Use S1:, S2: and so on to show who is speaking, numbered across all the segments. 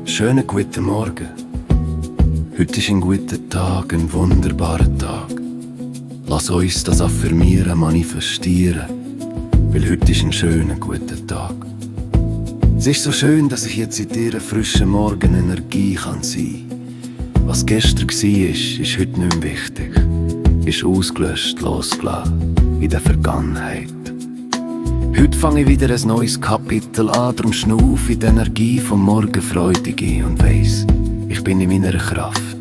S1: Schönen guten Morgen. Heute ist ein guter Tag, ein wunderbarer Tag. Lass uns das affirmieren, manifestieren, weil heute ist ein schöner, guter Tag. Es ist so schön, dass ich jetzt in dieser frischen Morgen Energie kann sein. Was gestern war, ist heute nicht mehr wichtig. Ist ausgelöscht, losgelassen, in der Vergangenheit. Heute fange ich wieder ein neues Kapitel an, darum schnaufe ich die Energie vom Morgen freudig ein und weiss, ich bin in meiner Kraft.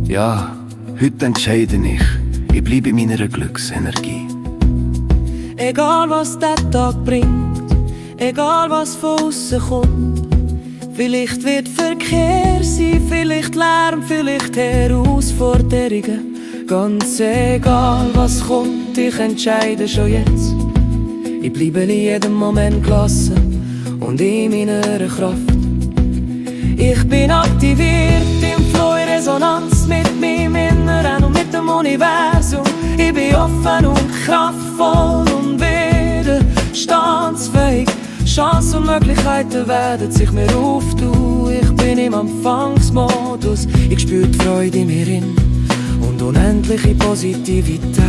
S1: Ja, heute entscheide ich bleibe in meiner Glücksenergie.
S2: Egal was der Tag bringt, egal was von außen kommt, vielleicht wird Verkehr sein, vielleicht Lärm, vielleicht Herausforderungen. Ganz egal was kommt, ich entscheide schon jetzt. Ich bleibe in jedem Moment gelassen und in meiner Kraft. Ich bin aktiviert im Flow, in Resonanz mit meinem Inneren und mit dem Universum. Ich bin offen und kraftvoll und widerstandsfähig. Chancen und Möglichkeiten werden sich mir auftun. Ich bin im Anfangsmodus, ich spüre die Freude in mir hin und unendliche Positivität.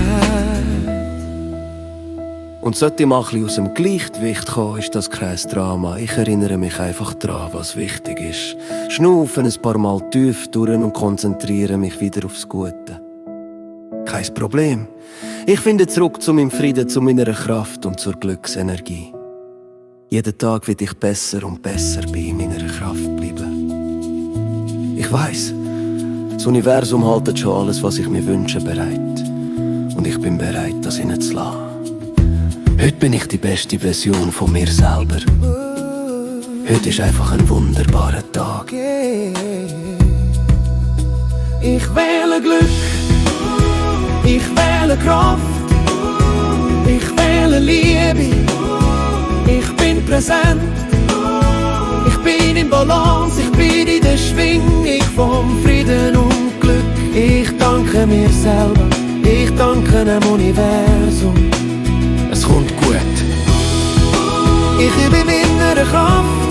S3: Und sollte ich mal ein bisschen aus dem Gleichgewicht kommen, ist das kein Drama. Ich erinnere mich einfach daran, was wichtig ist. Schnaufen ein paar Mal tief durch und konzentriere mich wieder aufs Gute. Kein Problem. Ich finde zurück zu meinem Frieden, zu meiner Kraft und zur Glücksenergie. Jeden Tag wird ich besser und besser bei meiner Kraft bleiben. Ich weiss, das Universum hält schon alles, was ich mir wünsche, bereit. Und ich bin bereit, das hineinzulassen. Heute bin ich die beste Version von mir selber. Heute ist einfach ein wunderbarer Tag.
S2: Ich wähle Glück, ich wähle Kraft, ich wähle Liebe, ich bin präsent, ich bin in Balance, ich bin in der Schwingung vom Frieden und Glück. Ich danke mir selber, ich danke dem Universum.
S3: Es kommt gut.
S2: Ich bin in meiner Kraft,